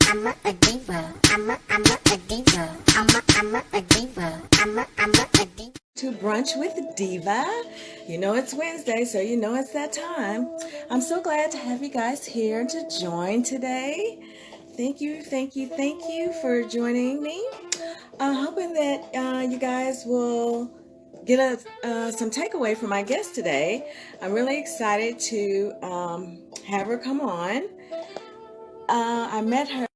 a diva. I'm a diva. I'm a diva. I'm a diva. To Brunch with Diva. You know it's Wednesday, so you know it's that time. I'm so glad to have you guys here to join today. Thank you for joining me. I'm hoping that you guys will get some takeaway from my guest today. I'm really excited to have her come on. I met her.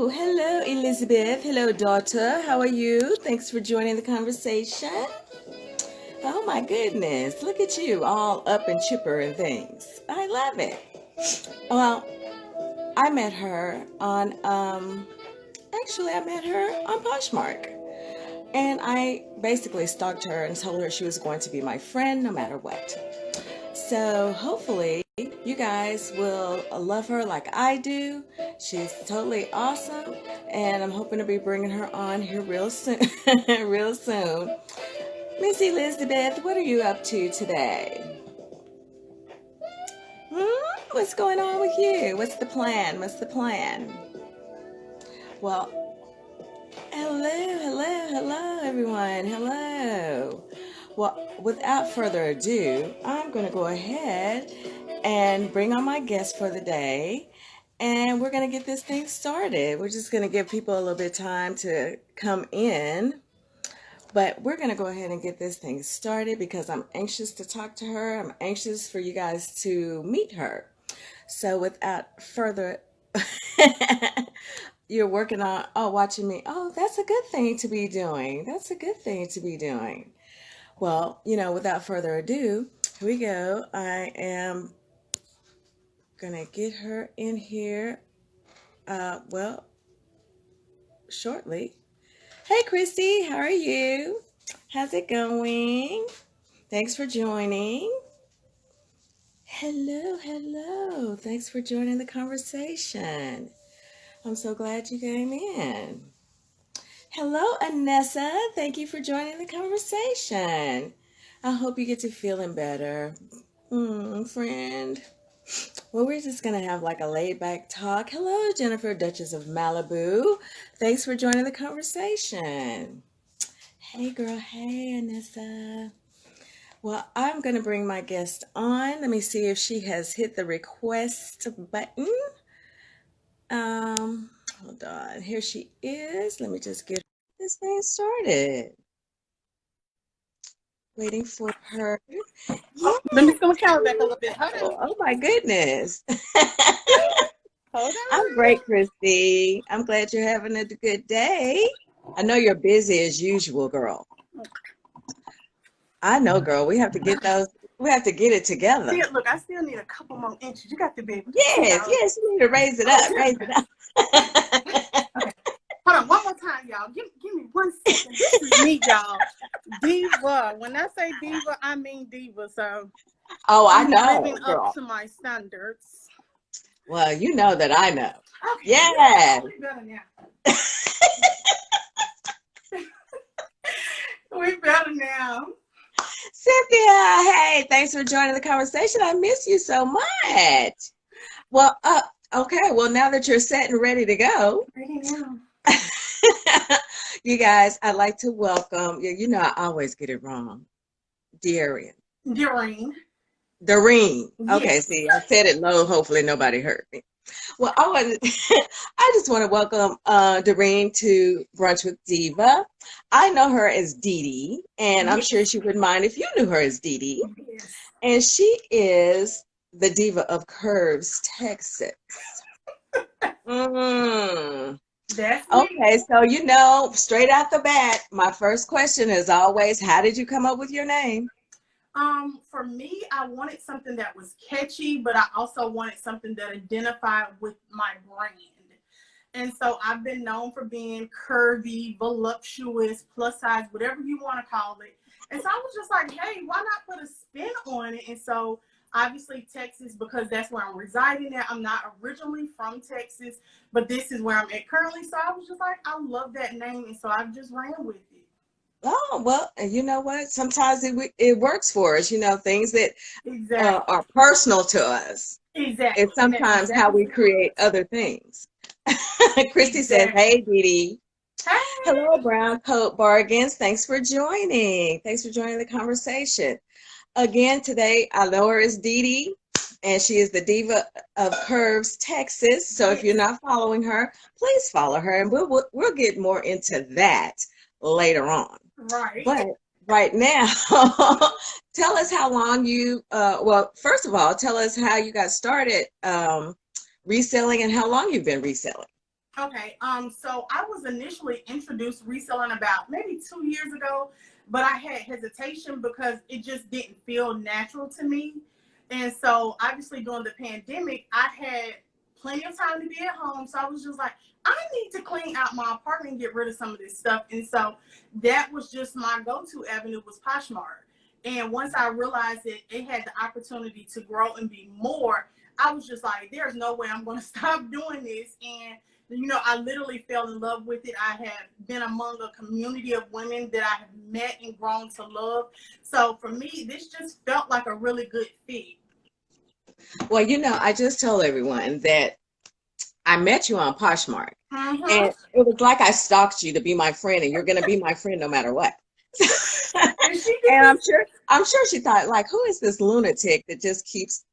Hello, Elizabeth. Hello, daughter. How are you? Thanks for joining the conversation. Oh my goodness, look at you, all up and chipper and things. I love it. Well, I met her on, I met her on Poshmark. And I basically stalked her and told her she was going to be my friend no matter what. So hopefully you guys will love her like I do. She's totally awesome. And I'm hoping to be bringing her on here real soon. real soon. Miss Elizabeth, what are you up to today? What's going on with you? What's the plan? Well, hello, everyone. Hello. Well, without further ado, I'm going to go ahead and bring on my guest for the day. And we're going to get this thing started. We're just going to give people a little bit of time to come in. But we're going to go ahead and get this thing started because I'm anxious to talk to her. I'm anxious for you guys to meet her. So without further, you're working on, watching me. Oh, that's a good thing to be doing. Well, without further ado, here we go. I am going to get her in here, shortly. Hey, Christy, how are you? How's it going? Thanks for joining. Hello. Thanks for joining the conversation. I'm so glad you came in. Hello, Anessa. Thank you for joining the conversation. I hope you get to feeling better. Friend. Well, we're just going to have like a laid-back talk. Hello, Jennifer, Duchess of Malibu. Thanks for joining the conversation. Hey, girl. Hey, Anessa. Well, I'm going to bring my guest on. Let me see if she has hit the request button. Hold on. Here she is. Let me just get this thing started. Waiting for her. Yeah. Let me go count back a little bit. Oh my goodness. Hold on. I'm great, Christy. I'm glad you're having a good day. I know you're busy as usual, girl. I know, girl. We have to get it together. See, look, I still need a couple more inches. You got to be able to. Yes, you need to raise it up. Okay. Hold on, one more time, y'all. Give me 1 second. This is me, y'all. Diva. When I say diva, I mean diva. So I know, I'm living girl. up to my standards. Well, you know that I know. Okay. Yeah. We better now. We better now. Cynthia, hey, thanks for joining the conversation. I miss you so much. Well, okay. Well, now that you're set and ready to go. Ready now. You guys, I'd like to welcome, I always get it wrong. Dearrine. Dearrine. Dearrine. Yes. Okay, see, I said it low. Hopefully nobody heard me. Well, I just want to welcome Dearrine to Brunch with Diva. I know her as DeeDee, and I'm sure she wouldn't mind if you knew her as DeeDee. Yes. And she is the diva of Curves, Texas. That's okay, so straight out the bat, my first question is always, how did you come up with your name? For me, I wanted something that was catchy, but I also wanted something that identified with my brand. And so I've been known for being curvy, voluptuous, plus size, whatever you want to call it. And so I was just like, hey, why not put a spin on it? And so obviously Texas, because that's where I'm residing at. I'm not originally from Texas, but this is where I'm at currently. So I was just like, I love that name. And so I've just ran with it. Oh, well, you know what? Sometimes it works for us, things that are personal to us. Exactly. It's sometimes how we create other things. Christy says, Exactly. hey, DeeDee. Hello, Hey. Brown Coat Bargains. Thanks for joining. Thanks for joining the conversation. Again, today, I know her as DeeDee, and she is the Diva of Curves, Texas. So if you're Yes. not following her, please follow her, and we'll get more into that later on. Right. But right now, tell us how long you, well, first of all, tell us how you got started reselling and how long you've been reselling. Okay. So I was initially introduced reselling about maybe 2 years ago, but I had hesitation because it just didn't feel natural to me. And so obviously during the pandemic, I had plenty of time to be at home. So I was just like, I need to clean out my apartment and get rid of some of this stuff. And so that was just my go-to avenue was Poshmark. And once I realized that it had the opportunity to grow and be more, I was just like, there's no way I'm going to stop doing this. And I literally fell in love with it. I have been among a community of women that I have met and grown to love. So for me, this just felt like a really good fit. Well, I just told everyone that I met you on Poshmark, Mm-hmm. and it was like I stalked you to be my friend, and you're going to be my friend no matter what. And she And did. I'm sure she thought, like, who is this lunatic that just keeps,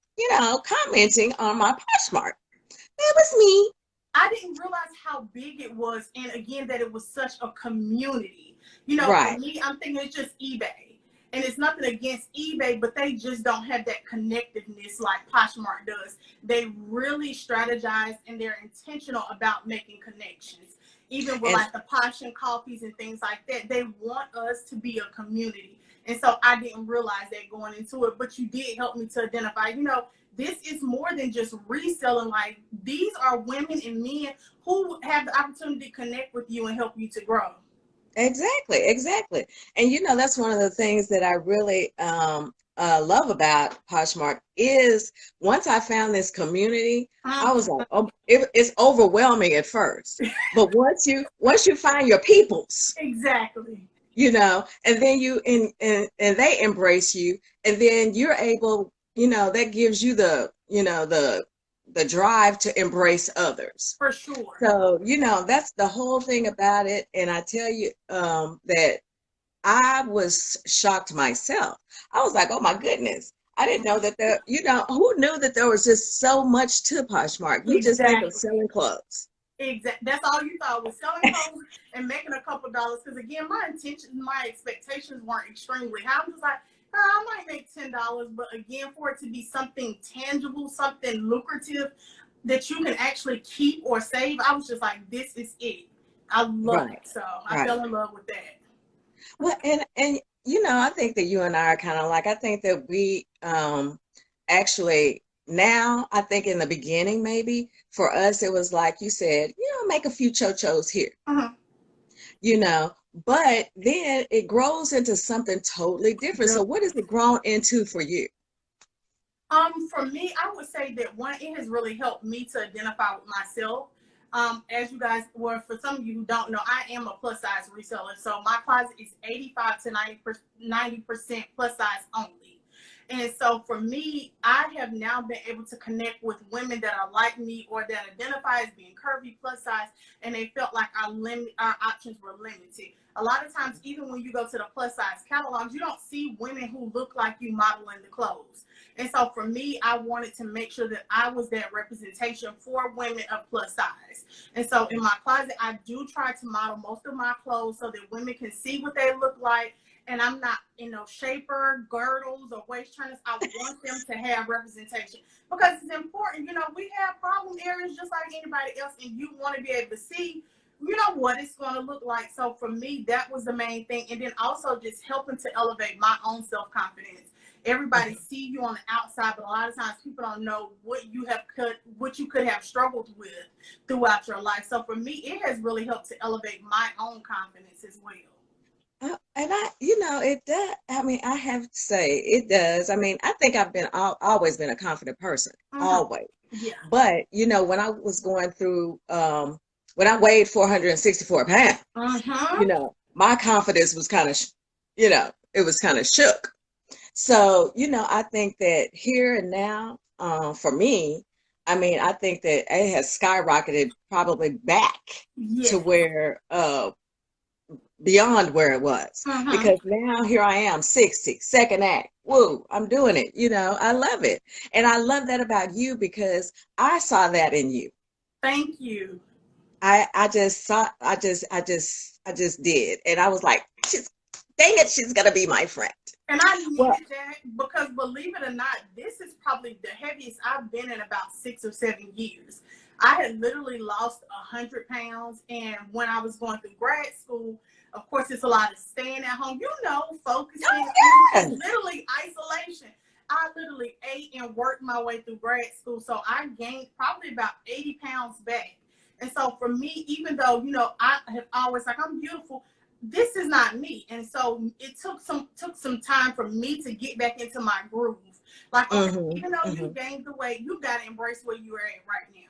commenting on my Poshmark? That was me. I didn't realize how big it was. And again, that it was such a community. For Right. me, I'm thinking it's just eBay. And it's nothing against eBay, but they just don't have that connectiveness like Poshmark does. They really strategize and they're intentional about making connections. Even with And like the Posh and coffees and things like that, they want us to be a community. And so I didn't realize that going into it, but you did help me to identify, this is more than just reselling. Like these are women and men who have the opportunity to connect with you and help you to grow. exactly. And that's one of the things that I really love about Poshmark is once I found this community, I was like, oh, it's overwhelming at first, but once you find your peoples, Exactly. and then and they embrace you, and then you're able, that gives you the drive to embrace others. For sure. So, that's the whole thing about it. And I tell you that I was shocked myself. I was like, oh my goodness. I didn't know that who knew that there was just so much to Poshmark? You just think of Exactly. selling clothes. Exactly. That's all you thought was selling clothes and making a couple dollars. Because again, my expectations weren't extremely high. I'm just like, I might make $10, but again, for it to be something tangible, something lucrative that you can actually keep or save, I was just like, this is it. I love Right, it. So I right. fell in love with that. Well, and I think that you and I are kind of like, I think that we actually now, I think in the beginning maybe for us it was like you said, make a few cho-chos here, Uh-huh. you know, but then it grows into something totally different. Yeah. So what has it grown into for you? For me, I would say that one, it has really helped me to identify with myself. As you guys, well, for some of you who don't know, I am a plus size reseller. So my closet is 85 to 90% plus size only. And so for me, I have now been able to connect with women that are like me or that identify as being curvy plus size, and they felt like our options were limited. A lot of times, even when you go to the plus size catalogs, you don't see women who look like you modeling the clothes. And so for me, I wanted to make sure that I was that representation for women of plus size. And so in my closet, I do try to model most of my clothes so that women can see what they look like. And I'm not, shaper, girdles, or waist trainers. I want them to have representation because it's important. We have problem areas just like anybody else, and you want to be able to see, what it's going to look like. So for me, that was the main thing. And then also just helping to elevate my own self-confidence. Everybody see you on the outside, but a lot of times people don't know what you could have struggled with throughout your life. So for me, it has really helped to elevate my own confidence as well. And it does. I mean, I have to say it does. I mean, I think I've always been a confident person, Mm-hmm. always. Yeah. But when I was going through, when I weighed 464 pounds, Mm-hmm. my confidence was kind of, it was kind of shook. So, I think that here and now, for me, I mean, I think that it has skyrocketed probably back to Yes. where beyond where it was, Mm-hmm. because now here I am, 60, second act. Woo, I'm doing it. I love it. And I love that about you because I saw that in you. Thank you. I just saw I just did. And I was like, she's dang it, she's gonna be my friend. And I Well, needed that because, believe it or not, this is probably the heaviest I've been in about 6 or 7 years. I had literally lost 100 pounds, and when I was going through grad school, of course, it's a lot of staying at home, focusing, and yes. literally isolation. I literally ate and worked my way through grad school, so I gained probably about 80 pounds back. And so for me, even though I have always like I'm beautiful, this is not me. And so it took some time for me to get back into my groove. Like, okay, Hmm. even though you Hmm. gained the weight, you gotta embrace where you are at right now.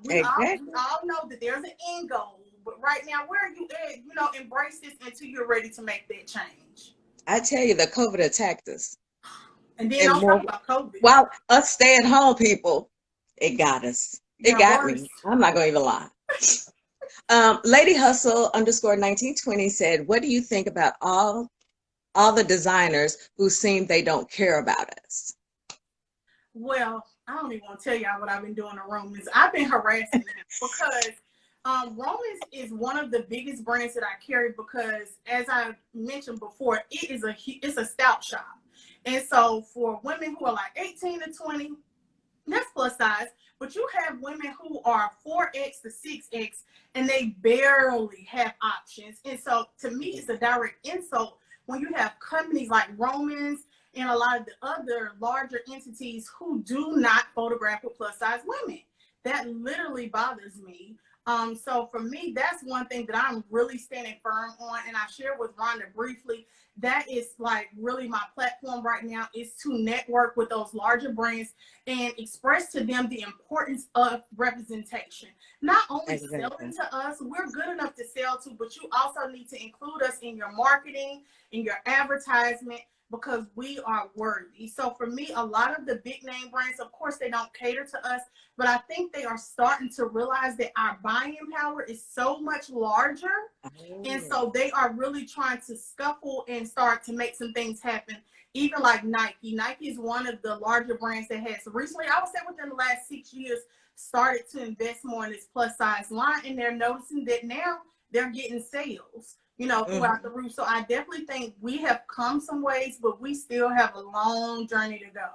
We Exactly. all know that there's an end goal, but right now, where are you at? Embrace this until you're ready to make that change. I tell you, the COVID attacked us. And then And don't talk more, about COVID. while us stay at home people, it got us. It It got got worse. me. I'm not gonna even lie. Lady Hustle underscore 1920 said, "What do you think about all the designers who seem they don't care about us?" Well, I don't even want to tell y'all what I've been doing to Romans. I've been harassing them because Romans is one of the biggest brands that I carry because, as I mentioned before, it's a stout shop, and so for women who are like 18 to 20, that's plus size. But you have women who are 4X to 6X, and they barely have options. And so, to me, it's a direct insult when you have companies like Romans and a lot of the other larger entities who do not photograph with plus size women. That literally bothers me. So for me, that's one thing that I'm really standing firm on. And I shared with Rhonda briefly. That is like really my platform right now, is to network with those larger brands and express to them the importance of representation. Not only selling Exactly. to us, we're good enough to sell to, but you also need to include us in your marketing, in your advertisement, because we are worthy. So for me, a lot of the big name brands, of course, they don't cater to us, but I think they are starting to realize that our buying power is so much larger. And Oh, so they are really trying to scuffle and start to make some things happen. Even like Nike. Nike is one of the larger brands that has recently, I would say within the last 6 years, started to invest more in this plus size line. And they're noticing that now they're getting sales, throughout the mhm. roof. So I definitely think we have come some ways, but we still have a long journey to go.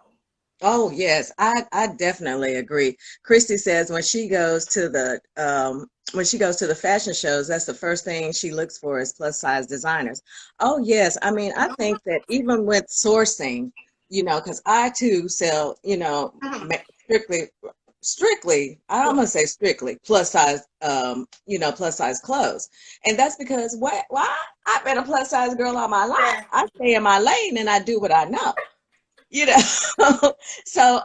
Oh yes, I definitely agree. Christy says when she goes to the fashion shows, that's the first thing she looks for is plus size designers. Oh yes, I mean I think that even with sourcing, because I too sell, Mhm. strictly I'm gonna say strictly plus size, plus size clothes, and that's because why I've been a plus size girl all my life. I Exactly. stay in my lane and I do what I know you know so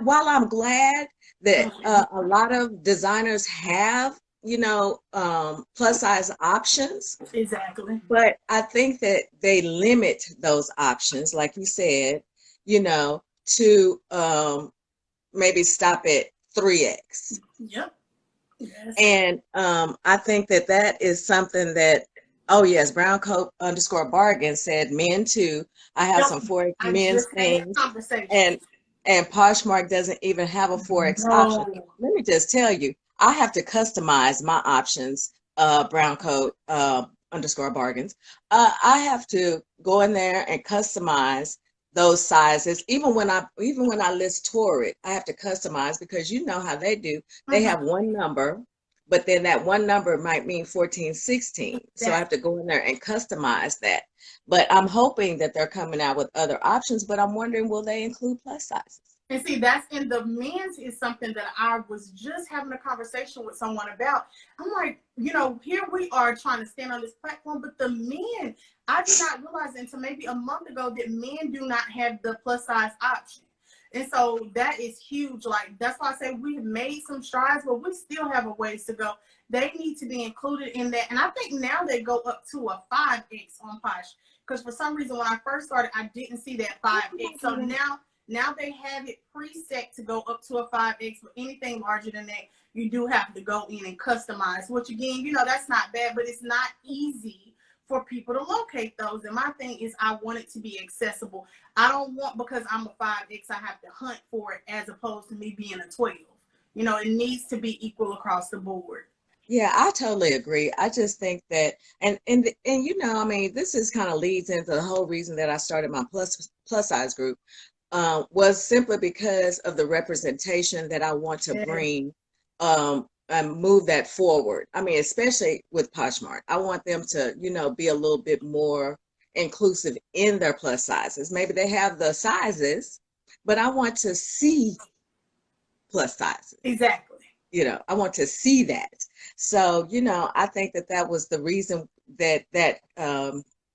while I'm glad that Mhm. a lot of designers have plus size options, Exactly. but I think that they limit those options, like you said, to maybe stop at 3x. Yep. Yes. And I think that that is something that, oh yes, brown coat underscore bargain said men too. I have Yep. some 4X I men's just had that things, conversation. and Poshmark doesn't even have a 4X option. No. Let me just tell you, I have to customize my options, brown coat underscore bargains. I have to go in there and customize those sizes. Even when I list Torrid, I have to customize because you know how they do. They Mhm. have one number, but then that one number might mean 14, 16. So I That have to go in there and customize that. But I'm hoping that they're coming out with other options, but I'm wondering, will they include plus sizes? And see, that's in the men's is something that I was just having a conversation with someone about. I'm like, here we are trying to stand on this platform, but the men, I did not realize until maybe a month ago that men do not have the plus size option. And so that is huge. Like, that's why I say we have made some strides, but we still have a ways to go. They need to be included in that. And I think now they go up to a 5X on Posh. Because for some reason, when I first started, I didn't see that 5X. So Now they have it preset to go up to a 5X, but anything larger than that, you do have to go in and customize, which again, you know, that's not bad, but it's not easy for people to locate those. And my thing is I want it to be accessible. I don't want, because I'm a 5X, I have to hunt for it as opposed to me being a 12. You know, it needs to be equal across the board. Yeah, I totally agree. I just think that, and you know, I mean, this is kind of leads into the whole reason that I started my plus size group, was simply because of the representation that I want to Yeah. bring, and move that forward. I mean, especially with Poshmark, I want them to, you know, be a little bit more inclusive in their plus sizes. Maybe they have the sizes, but I want to see plus sizes. Exactly. You know, I want to see that. So, you know, I think that that was the reason that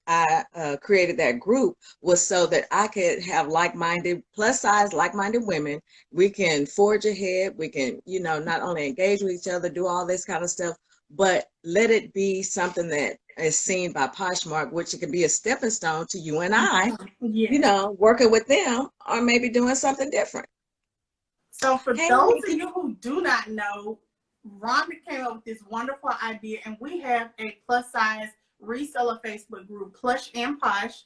I created that group, was so that I could have like-minded, plus size, like-minded women. We can forge ahead. We can, you know, not only engage with each other, do all this kind of stuff, but let it be something that is seen by Poshmark, which it can be a stepping stone to you and I, you Yes. know, working with them, or maybe doing something different. So for Hey, those of you who do not know, Rhonda came up with this wonderful idea, and we have a plus size reseller Facebook group, Plush and Posh.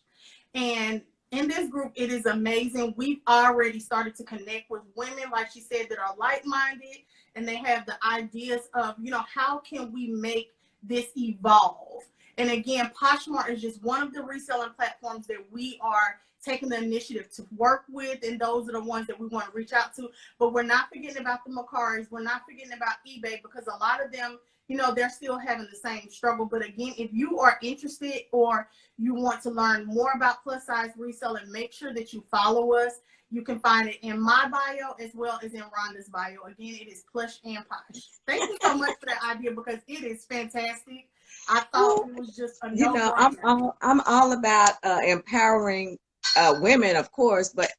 And in this group, it is amazing. We've already started to connect with women, like she said, that are like-minded, and they have the ideas of, you know, how can we make this evolve? And again, Poshmark is just one of the reselling platforms that we are taking the initiative to work with, and those are the ones that we want to reach out to. But we're not forgetting about the Macaris. We're not forgetting about eBay, because a lot of them, you know, they're still having the same struggle. But again, if you are interested or you want to learn more about plus size reselling, make sure that you follow us. You can find it in my bio as well as in Rhonda's bio. Again, it is Plush and Posh. Thank you so much for that idea, because it is fantastic. I thought it was just a you know, no-brainer. I'm all about empowering women, of course, but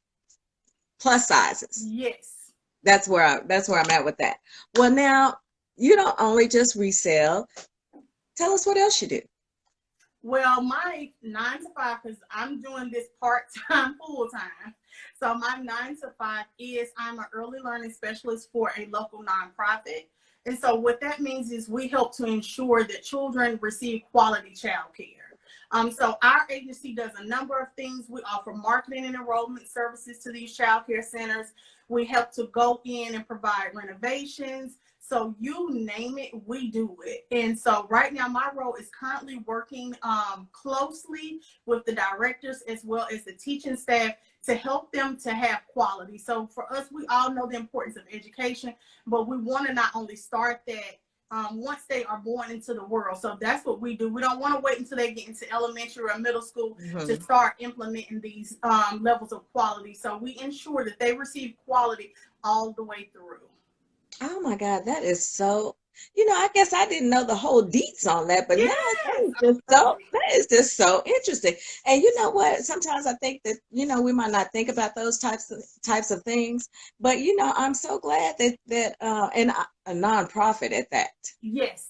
plus sizes. Yes. That's where I'm at with that. Well, now you don't only just resell. Tell us what else you do. Well, my 9 to 5, because I'm doing this part-time, full-time. So my 9 to 5 is I'm an early learning specialist for a local nonprofit. And so what that means is we help to ensure that children receive quality child care. So our agency does a number of things. We offer marketing and enrollment services to these child care centers. We help to go in and provide renovations. So you name it, we do it. And so right now my role is currently working closely with the directors as well as the teaching staff to help them to have quality. So for us, we all know the importance of education, but we want to not only start that once they are born into the world. So that's what we do. We don't want to wait until they get into elementary or middle school to start implementing these levels of quality. So we ensure that they receive quality all the way through. Oh my God, that is so, you know, I guess I didn't know the whole deets on that, but now Yes. that is just so interesting. And you know what? Sometimes I think that, you know, we might not think about those types of things, but you know, I'm so glad that and a nonprofit at that. Yes.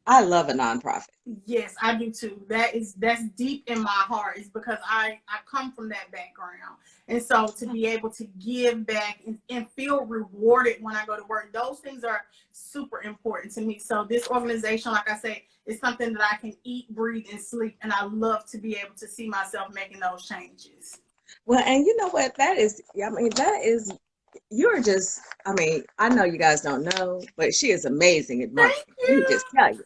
I love a nonprofit. Yes, I do too. That's deep in my heart, is because I come from that background. And so to be able to give back and feel rewarded when I go to work, those things are super important to me. So this organization, like I say, is something that I can eat, breathe, and sleep. And I love to be able to see myself making those changes. Well, and you know what? That is, I mean, you're just, I mean, I know you guys don't know, but she is amazing at Thank marketing. Let me you. just tell you.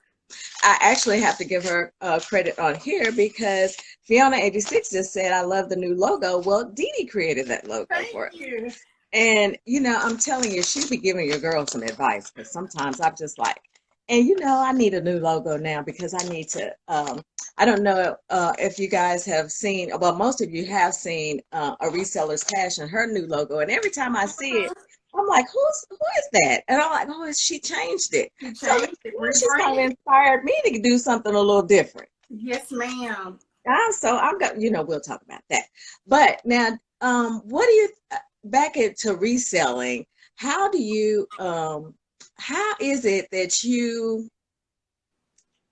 I actually have to give her credit on here, because Fiona86 just said, I love the new logo. Well, DeeDee created that logo for us. Thank you. And, you know, I'm telling you, she'd be giving your girl some advice, because sometimes I'm just like, and, you know, I need a new logo now, because I need to, I don't know if you guys have seen, well, most of you have seen a reseller's passion, her new logo. And every time I see it, I'm like, who is that? And I'm like, oh, she changed it. You So changed it. she's kind of Rebrand. inspired me to do something a little different. Yes, ma'am. So I'm going, you know, we'll talk about that. But now, what do you, back into reselling, how do you, how is it that you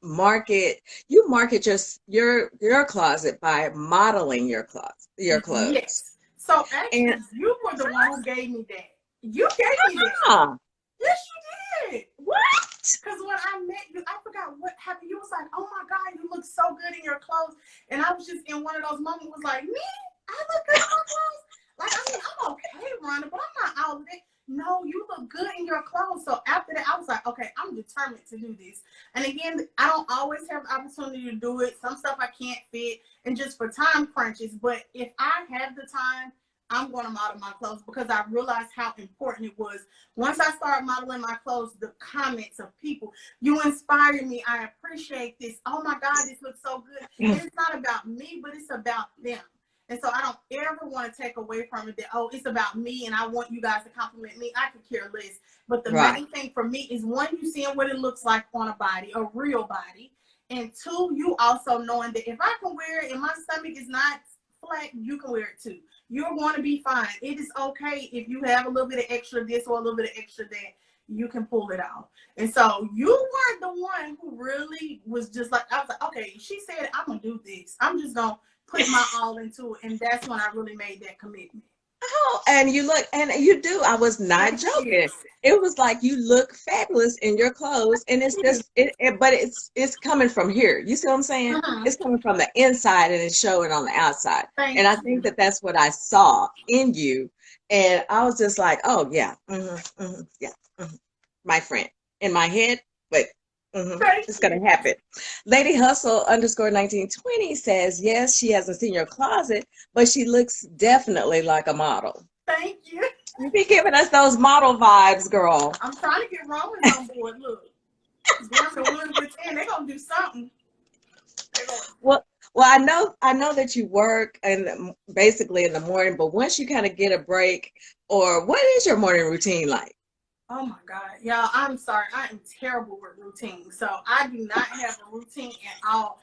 market your closet by modeling your clothes? Yes. So And actually, you were the one who gave me that. You gave me that. Yes, you did. What? Because when I met you, I forgot what happened. You was like, "Oh my God, you look so good in your clothes," and I was just in one of those moments. Was like, "Me? I look good in my clothes." Like, I mean, I'm okay, Rhonda, but I'm not out of it. No, you look good in your clothes. So after that, I was like, okay, I'm determined to do this. And again, I don't always have the opportunity to do it. Some stuff I can't fit, and just for time crunches. But if I have the time, I'm going to model my clothes, because I realized how important it was. Once I started modeling my clothes, the comments of people, "You inspire me. I appreciate this. Oh my God, this looks so good." And it's not about me, but it's about them. And so I don't ever want to take away from it that, oh, it's about me and I want you guys to compliment me. I could care less. But the main thing for me is, one, you seeing what it looks like on a body, a real body. And two, you also knowing that if I can wear it and my stomach is not flat, you can wear it too. You're going to be fine. It is okay if you have a little bit of extra this or a little bit of extra that. You can pull it off. And so you weren't the one who really was just like, I was like, okay, she said, I'm going to do this. I'm just going to put my all into it. And that's when I really made that commitment. Oh, and you look, and you do. I was not joking. It was like, you look fabulous in your clothes, and it's just, but it's coming from here. You see what I'm saying? It's coming from the inside, and it's showing on the outside. And I think that that's what I saw in you, and I was just like, oh yeah, yeah, my friend, in my head, but. It's gonna happen. Lady Hustle _ 1920 says, yes, she hasn't seen your closet, but she looks definitely like a model. Thank you. You be giving us those model vibes, girl. I'm trying to get Romans on board. Look, they're gonna do something. Well, I know that you work and basically in the morning, but once you kind of get a break, or what is your morning routine like? Oh my God, y'all, I'm sorry. I am terrible with routine. So I do not have a routine at all.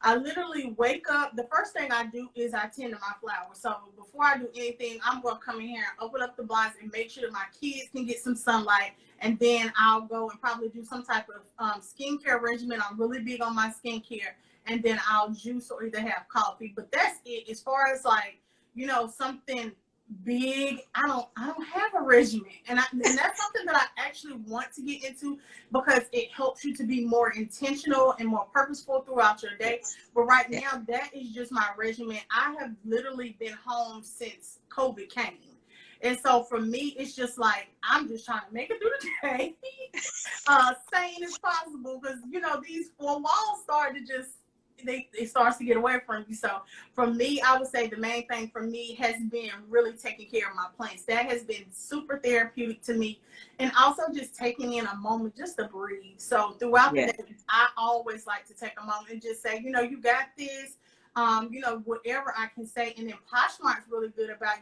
I literally wake up. The first thing I do is I tend to my flowers. So before I do anything, I'm going to come in here and open up the blinds and make sure that my kids can get some sunlight. And then I'll go and probably do some type of skincare regimen. I'm really big on my skincare. And then I'll juice or either have coffee. But that's it. As far as like, something big, I don't have a regimen, and that's something that I actually want to get into, because it helps you to be more intentional and more purposeful throughout your day. But right now, that is just my regimen. I have literally been home since COVID came, and so for me, it's just like, I'm just trying to make it through the day sane as possible, because these four walls start to just it starts to get away from you. So for me, I would say the main thing for me has been really taking care of my plants. That has been super therapeutic to me. And also just taking in a moment just to breathe. So throughout the day, I always like to take a moment and just say, you got this, whatever I can say. And then Poshmark's really good about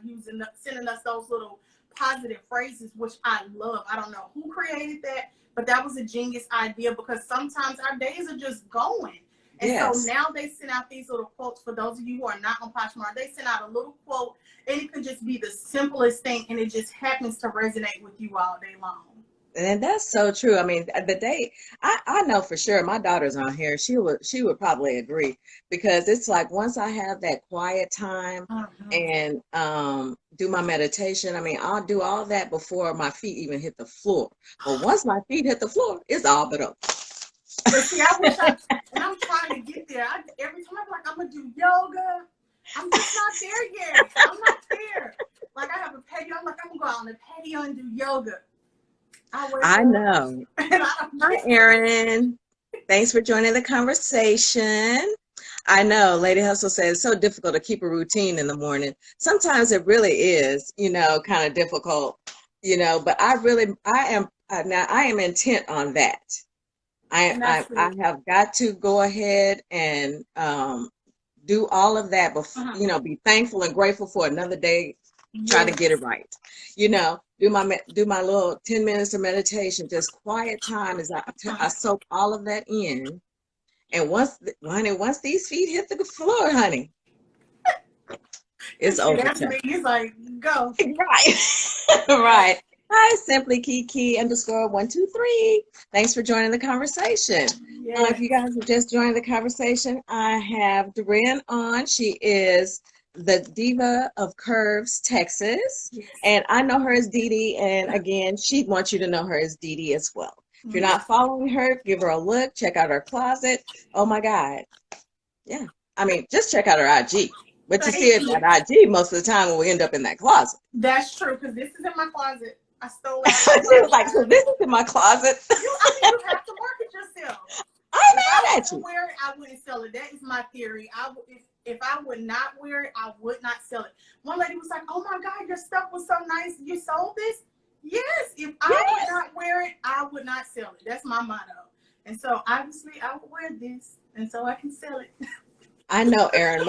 sending us those little positive phrases, which I love. I don't know who created that, but that was a genius idea, because sometimes our days are just going. And so now they send out these little quotes. For those of you who are not on Poshmark, they send out a little quote, and it could just be the simplest thing, and it just happens to resonate with you all day long. And that's so true. I mean, the day I know for sure, my daughter's on here, she would probably agree, because it's like, once I have that quiet time and do my meditation, I mean, I'll do all that before my feet even hit the floor. But once my feet hit the floor, it's all but over. But see, and I'm trying to get there. Every time I'm like, I'm going to do yoga, I'm just not there yet. I'm not there. Like, I have a patio. I'm like, I'm going to go out on the patio and do yoga. I know. Hi, Erin. Thanks for joining the conversation. I know Lady Hustle says it's so difficult to keep a routine in the morning. Sometimes it really is, kind of difficult, but I am intent on that. I have got to go ahead and do all of that before, be thankful and grateful for another day. Try to get it right. Do my little 10 minutes of meditation, just quiet time as I soak all of that in. And once these feet hit the floor, honey, it's over. He's like, go. Right. Right. Hi, Simply Kiki _123. Thanks for joining the conversation. If you guys have just joined the conversation, I have Dearrine on. She is the Diva of Curves, Texas. Yes. And I know her as DeeDee. And again, she wants you to know her as DeeDee as well. If you're not following her, give her a look. Check out her closet. Oh my God. Yeah. I mean, just check out her IG. But you see Thank it you. at IG most of the time when we end up in that closet. That's true, because this is in my closet. I stole it out of She was my like, so closet. this is in my closet. You have to market yourself. I'm If I mad at wouldn't you. wear it, I wouldn't sell it. That is my theory. If I would not wear it, I would not sell it. One lady was like, "Oh my God, your stuff was so nice. You sold this?" Yes. If I would Yes. not wear it, I would not sell it. That's my motto. And so obviously, I would wear this, and so I can sell it. I know, Erin.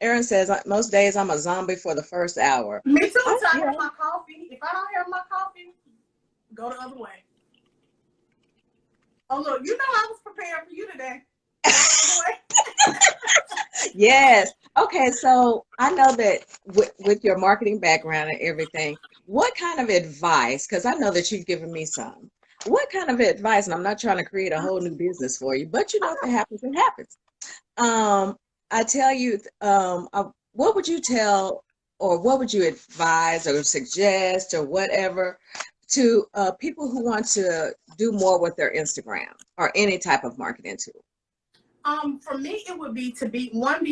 Erin says most days I'm a zombie for the first hour. Me too. Until I Yeah. have my coffee. If I don't have my coffee, go the other way. Oh look, you know I was prepared for you today. Go the other way. Yes. Okay, so I know that with your marketing background and everything, what kind of advice, because I know that you've given me some, what kind of advice, and I'm not trying to create a whole new business for you, but you know, if it happens, it happens. I tell you, what would you tell, or what would you advise or suggest or whatever to people who want to do more with their Instagram or any type of marketing tool? For me, it would be to be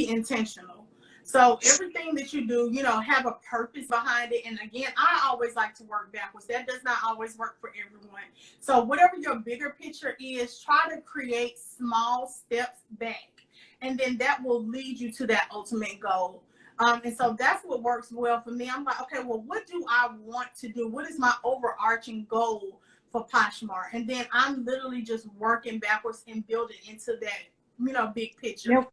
intentional. So everything that you do, have a purpose behind it. And again, I always like to work backwards. That does not always work for everyone. So whatever your bigger picture is, try to create small steps back. And then that will lead you to that ultimate goal. And so that's what works well for me. I'm like, okay, well, what do I want to do? What is my overarching goal for Poshmark? And then I'm literally just working backwards and building into that big picture. Now,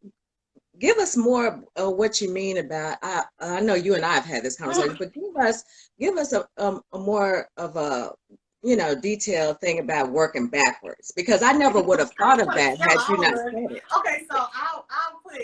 give us more of what you mean about. I know you and I have had this conversation, but give us a more of a detailed thing about working backwards, because I never would have thought of that had you not said it. Okay, so I'll put.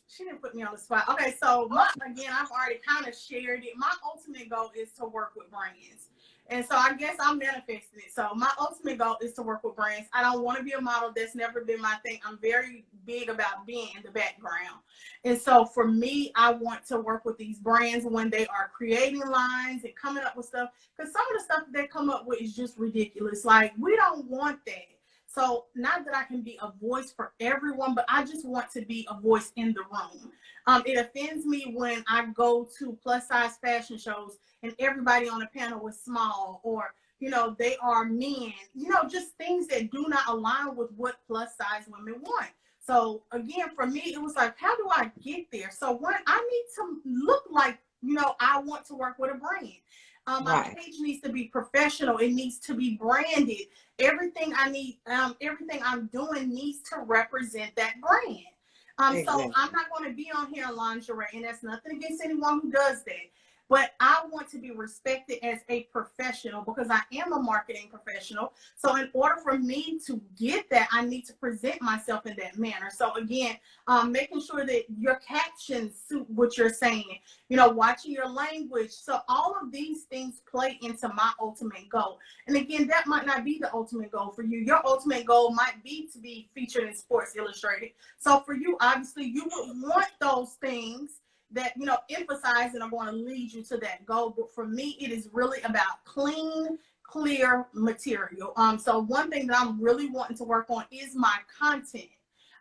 She didn't put me on the spot. Okay, so again, I've already kind of shared it. My ultimate goal is to work with brands. And so I guess I'm manifesting it. So my ultimate goal is to work with brands. I don't want to be a model. That's never been my thing. I'm very big about being in the background. And so for me, I want to work with these brands when they are creating lines and coming up with stuff. Because some of the stuff that they come up with is just ridiculous. Like, we don't want that. So not that I can be a voice for everyone, but I just want to be a voice in the room. It offends me when I go to plus size fashion shows and everybody on the panel is small, or, they are men, just things that do not align with what plus size women want. So again, for me, it was like, how do I get there? So one, I need to look like, I want to work with a brand. My page needs to be professional. It needs to be branded. Everything I need, everything I'm doing needs to represent that brand. Exactly. So I'm not going to be on here in lingerie, and that's nothing against anyone who does that. But I want to be respected as a professional because I am a marketing professional. So in order for me to get that, I need to present myself in that manner. So again, making sure that your captions suit what you're saying, watching your language. So all of these things play into my ultimate goal. And again, that might not be the ultimate goal for you. Your ultimate goal might be to be featured in Sports Illustrated. So for you, obviously, you would want those things that emphasize and are going to lead you to that goal. But for me, it is really about clean, clear material. So one thing that I'm really wanting to work on is my content.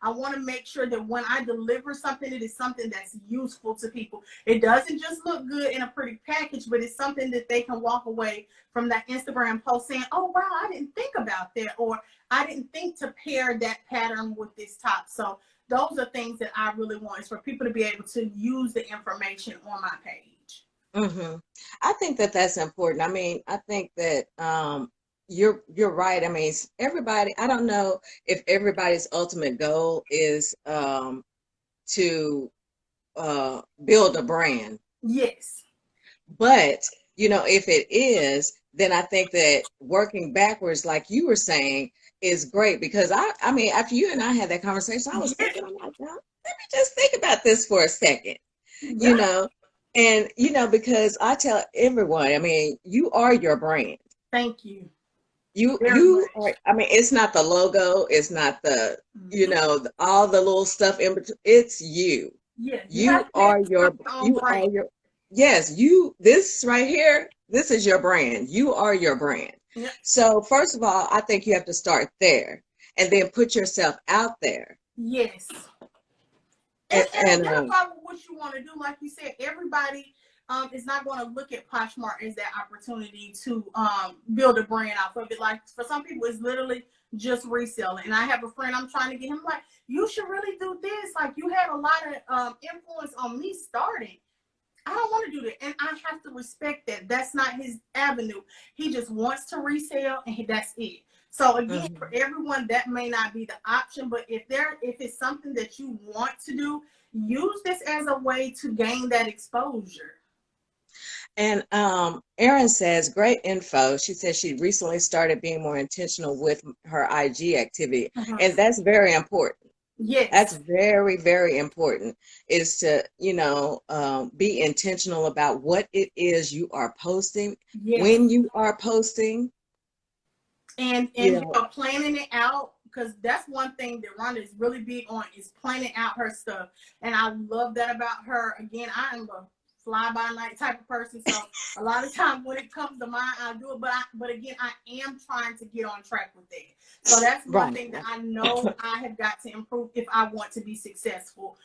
I want to make sure that when I deliver something, it is something that's useful to people. It doesn't just look good in a pretty package, but it's something that they can walk away from that Instagram post saying, oh, wow, I didn't think about that, or I didn't think to pair that pattern with this top. So those are things that I really want, is for people to be able to use the information on my page. Mm-hmm. I think that that's important. I mean, I think that you're right. I mean, everybody, I don't know if everybody's ultimate goal is to build a brand. Yes. But, if it is, then I think that working backwards, like you were saying, is great, because I mean, after you and I had that conversation, I was thinking, I'm like, well, let me just think about this for a second, and, because I tell everyone, I mean, you are your brand. Thank you. You are, I mean, it's not the logo, it's not the, all the little stuff in between, it's you. Yeah, you You have to are make your, your own you are brand. your, yes, this right here, this is your brand. You are your brand. Yeah. So first of all, I think you have to start there and then put yourself out there. Yes. And And identify with what you want to do. Like you said, everybody is not going to look at Poshmark as that opportunity to build a brand off of it. Like for some people, it's literally just reselling. And I have a friend, I'm trying to get him like, you should really do this. Like you had a lot of influence on me starting. I don't want to do that. And I have to respect that. That's not his avenue. He just wants to resell and that's it. So again, for everyone, that may not be the option, but if it's something that you want to do, use this as a way to gain that exposure. And Erin says, great info. She says she recently started being more intentional with her IG activity. And that's very important. Yes. That's very, very important, is to, be intentional about what it is you are posting, when you are posting. And planning it out, because that's one thing that Rhonda is really big on, is planning out her stuff. And I love that about her. Again, I am a fly-by-night type of person, so a lot of times when it comes to mine, I'll do it. But again, I am trying to get on track with that. So that's one thing that I know I have got to improve if I want to be successful.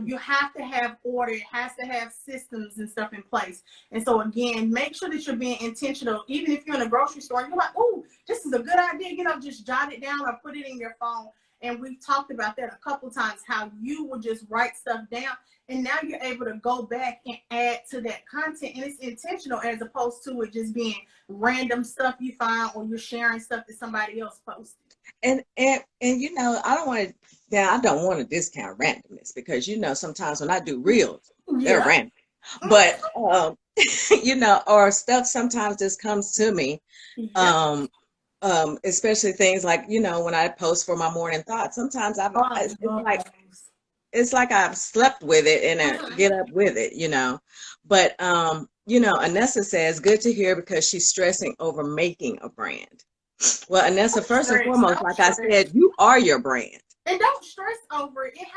You have to have order. It has to have systems and stuff in place. And so again, make sure that you're being intentional. Even if you're in a grocery store, you're like, oh, this is a good idea. Just jot it down or put it in your phone. And we've talked about that a couple times, how you would just write stuff down. And now you're able to go back and add to that content. And it's intentional as opposed to it just being random stuff you find or you're sharing stuff that somebody else posted. And I don't want to discount randomness, because sometimes when I do reels, they're random. But or stuff sometimes just comes to me. Especially things like, when I post for my morning thoughts, sometimes it's like I've slept with it and I get up with it, But Anessa says, good to hear, because she's stressing over making a brand. Well, Anessa, first and foremost, like I said, you are your brand. And don't stress over it. It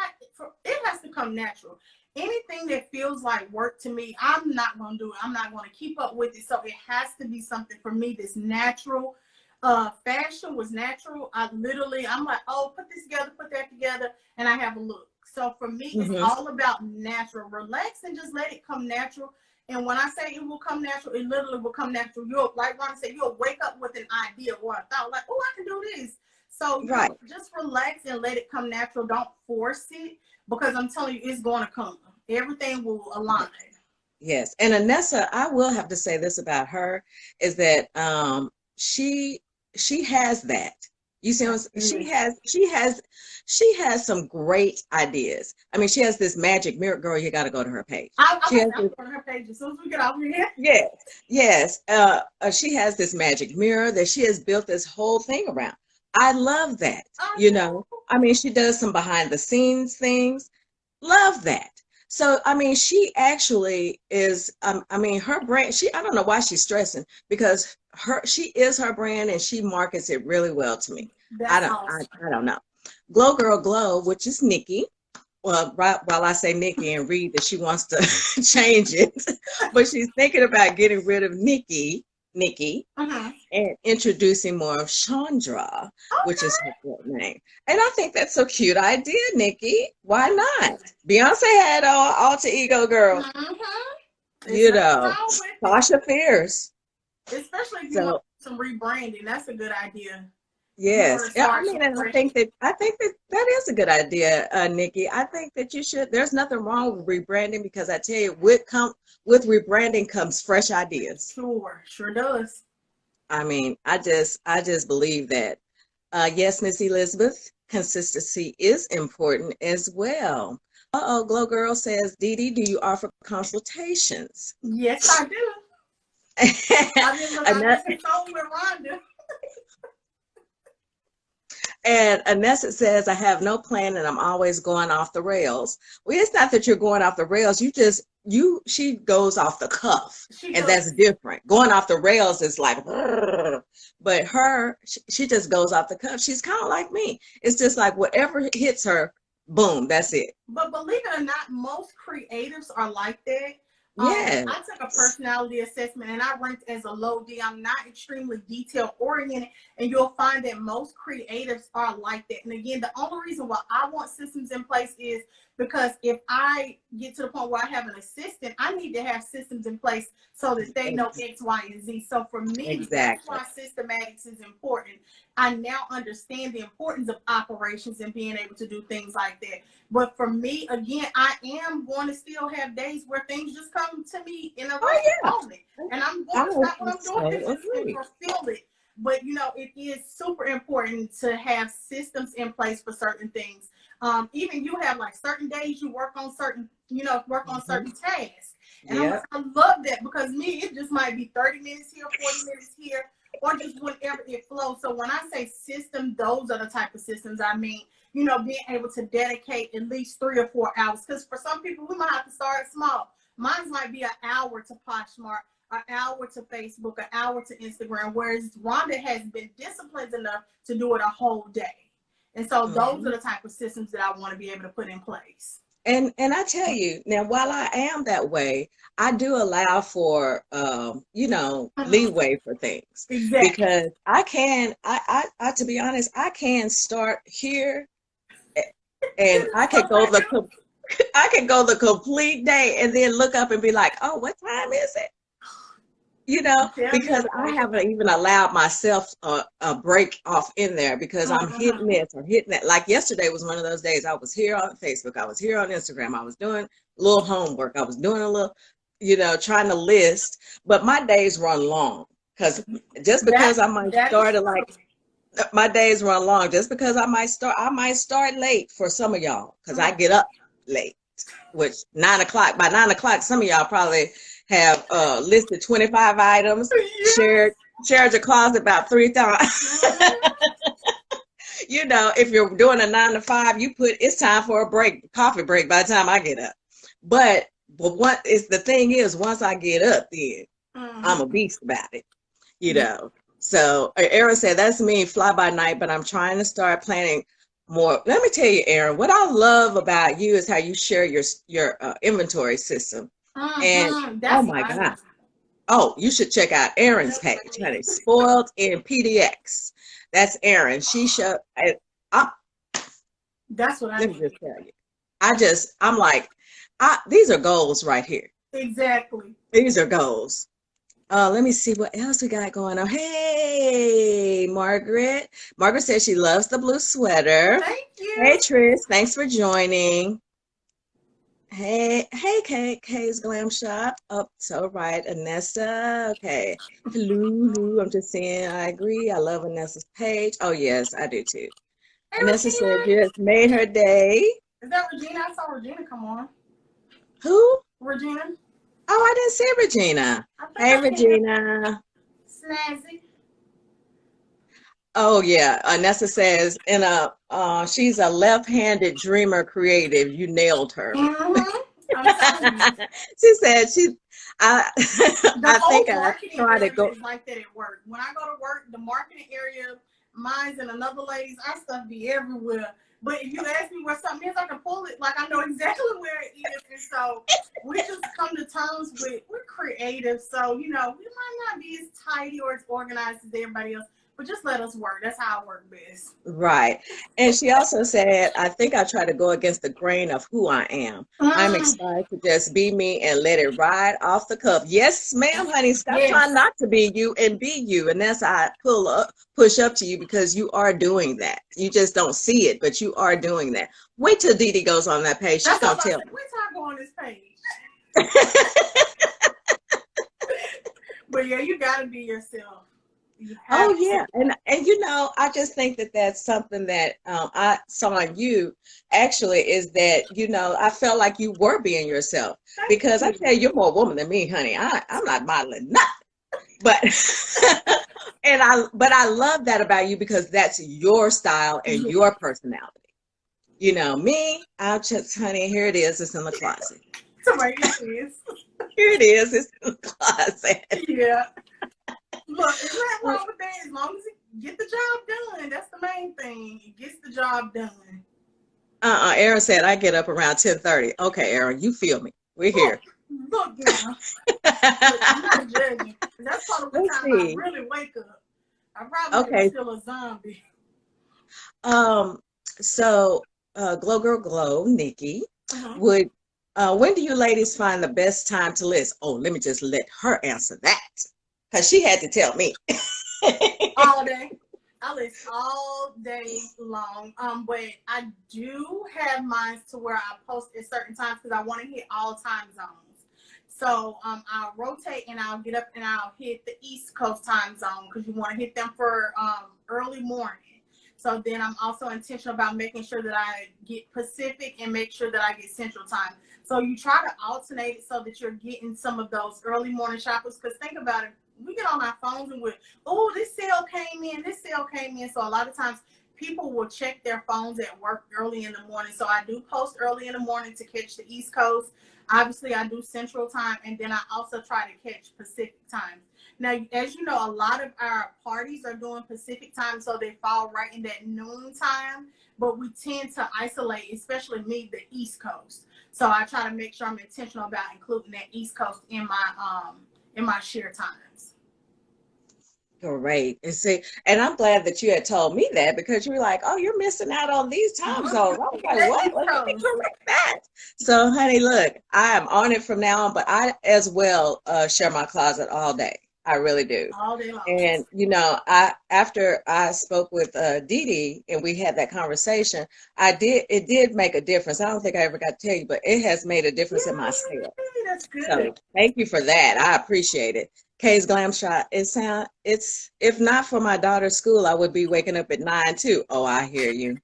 has to come natural. Anything that feels like work to me, I'm not going to do it. I'm not going to keep up with it. So it has to be something for me that's natural. Fashion was natural. I'm like, oh, put this together, put that together, and I have a look. So for me, it's all about natural. Relax and just let it come natural. And when I say it will come natural, it literally will come natural. Like Ron said, you'll wake up with an idea or a thought, like, oh, I can do this. So just relax and let it come natural. Don't force it, because I'm telling you, it's going to come. Everything will align. Yes. And Anessa, I will have to say this about her, is that she has that. You see, she has some great ideas. I mean, she has this magic mirror. Girl, you got to go to her page. I'm going to her page as soon as we get off here. Yes. She has this magic mirror that she has built this whole thing around. I love that. I mean, she does some behind the scenes things. Love that. So, I mean, she actually is, her brand, I don't know why she's stressing, because she is her brand and she markets it really well to me. I don't know. Glow Girl Glow, which is Nikki. Well, while I say Nikki and read that she wants to change it, but she's thinking about getting rid of Nikki, and introducing more of Chandra, which is her full name. And I think that's a cute idea, Nikki. Why not? Beyonce had alter ego, girl. Sasha Fierce. Especially if you want some rebranding, that's a good idea. Yes, I mean, and I think that is a good idea, Nikki. I think that you should. There's nothing wrong with rebranding, because I tell you, with rebranding comes fresh ideas. Sure does. I mean, I just believe that. Yes, Miss Elizabeth, consistency is important as well. Glow Girl says, DeeDee, do you offer consultations? Yes, I do. I've been with Rhonda. And Anessa says, I have no plan and I'm always going off the rails. Well, it's not that you're going off the rails. She goes off the cuff, and that's different. Going off the rails is like, but she just goes off the cuff. She's kind of like me. It's just like whatever hits her, boom, that's it. But believe it or not, most creatives are like that. Yeah. I took a personality assessment and I ranked as a low D. I'm not extremely detail oriented, and you'll find that most creatives are like that. And again, the only reason why I want systems in place is because if I get to the point where I have an assistant, I need to have systems in place so that they know X, Y, and Z. So for me, that's Exactly. why systematics is important. I now understand the importance of operations and being able to do things like that. But for me, again, I am going to still have days where things just come to me in a Oh random yeah. moment. And I'm I going to would stop what I'm so doing and agree. fulfill it. But, it is super important to have systems in place for certain things. Even you have like certain days you work on certain, certain tasks. And Yeah. I love that because me, it just might be 30 minutes here, 40 minutes here, or just whenever it flows. So when I say system, those are the type of systems I mean. Being able to dedicate at least 3 or 4 hours. Because for some people, we might have to start small. Mine might be an hour to Poshmark, an hour to Facebook, an hour to Instagram, whereas Rhonda has been disciplined enough to do it a whole day. And so those are the type of systems that I want to be able to put in place. And I tell you now, while I am that way, I do allow for leeway for things Exactly. because I can I to be honest, I can start here and I can go the complete day and then look up and be like, oh, what time is it? Because I haven't even allowed myself a break off in there because I'm hitting this or hitting that. Like yesterday was one of those days. I was here on Facebook. I was here on Instagram. I was doing a little homework. I was doing a little, trying to list. But my days run long because just because I might start at like, my days run long just because I might start late for some of y'all because I get up late, which 9 o'clock. By 9 o'clock, some of y'all probably have listed 25 items, shared your closet about 3 times. If you're doing a 9 to 5, it's time for a break, coffee break by the time I get up. But the thing is, once I get up, then I'm a beast about it, So Aaron said, that's me, fly by night, but I'm trying to start planning more. Let me tell you, Aaron, what I love about you is how you share your inventory system. And oh my God. Oh, you should check out Erin's page, honey. Spoiled in PDX. That's Erin. She showed. That's what I let me just tell you. I'm like, these are goals right here. Exactly. These are goals. Let me see what else we got going on. Hey, Margaret. Margaret says she loves the blue sweater. Thank you. Hey, Tris. Thanks for joining. Hey, Kay's Glam Shop. Oh, so right. Anessa. Okay. Hello. I'm just saying, I agree. I love Anessa's page. Oh, yes, I do too. Hey, Anessa Regina. said just made her day. Is that Regina? I saw Regina come on. Who? Regina. Oh, I didn't see Regina. Hey, Regina. Snazzy. Oh yeah, Anessa says she's a left-handed dreamer creative. You nailed her. I'm telling you. She said I think I try to go. Is like that at work. When I go to work, the marketing area, mine's and another lady's, our stuff be everywhere. But if you ask me where something is, I can pull it. Like I know exactly where it is. And so we just come to terms with we're creative. So, we might not be as tidy or as organized as everybody else. But just let us work. That's how I work best. Right. And she also said, I think I try to go against the grain of who I am. I'm excited to just be me and let it ride off the cuff. Yes, ma'am, honey. Stop trying not to be you and be you. And that's how I push up to you because you are doing that. You just don't see it, but you are doing that. Wait till DeeDee goes on that page. She's going to tell me. Wait till I go on this page. But yeah, you got to be yourself. Oh yeah, and I just think that that's something that I saw in you actually is that I felt like you were being yourself because I tell you, you're more woman than me, honey. I'm not modeling nothing, but but I love that about you because that's your style and your personality. Me, I'll just, honey, here it is. It's in the closet. Somebody is. Here it is. It's in the closet. Yeah. Look, there's nothing wrong with that as long as it get the job done. That's the main thing. It gets the job done. Aaron said I get up around 10:30. Okay, Aaron, you feel me. We're Look, here. look now. Look, I'm not judging. That's probably the Let's time I see. really wake up. I probably am Okay. still a zombie. Um, so Glow Girl Glow, Nikki, Uh-huh. would when do you ladies find the best time to list? Oh, let me just let her answer that. Because she had to tell me. All day. I list all day long. But I do have mine to where I post at certain times because I want to hit all time zones. So I'll rotate and I'll get up and I'll hit the East Coast time zone because you want to hit them for early morning. So then I'm also intentional about making sure that I get Pacific and make sure that I get Central time. So you try to alternate it so that you're getting some of those early morning shoppers. Because think about it, we get on our phones and we're, oh, this sale came in, this sale came in. So a lot of times people will check their phones at work early in the morning. So I do post early in the morning to catch the East Coast. Obviously, I do Central time, and then I also try to catch Pacific time. Now, as you know, a lot of our parties are doing Pacific time, so they fall right in that noon time. But we tend to isolate, especially me, the East Coast. So I try to make sure I'm intentional about including that East Coast in my share times. Great. And see, and I'm glad that you had told me that because you were like, oh, you're missing out on these time zones. I was like, That what? East Let me Coast. correct that. So, honey, look, I am on it from now on, but I as well share my closet all day. I really do. All day long. And you know, I after I spoke with DeeDee and we had that conversation, it did make a difference. I don't think I ever got to tell you, but it has made a difference in my sales. Yay, that's good. So thank you for that. I appreciate it. Kay's Glam Shot. It's if not for my daughter's school, I would be waking up at 9 too. Oh, I hear you.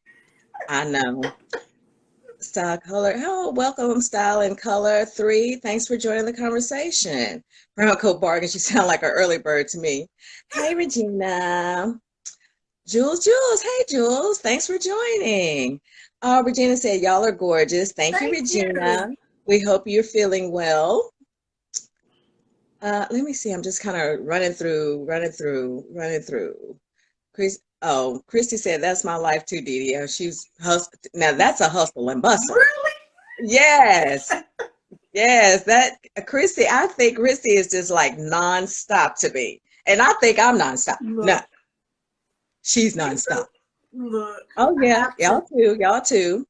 I know. Style color. Oh, welcome, Style and Color 3. Thanks for joining the conversation. Brown coat bargain. You sound like an early bird to me. Hey, Regina. Jules. Hey, Jules. Thanks for joining. Regina said, y'all are gorgeous. Thank you, Thank Regina. you. We hope you're feeling well. Let me see. I'm just kind of running through. Christy said that's my life too, DeeDee. Now that's a hustle and bustle. Really? Yes, yes. That Christy, I think Christy is just like nonstop to me, and I think I'm nonstop. No, Look, she's me too. nonstop. Look, Oh I yeah, have to. y'all too.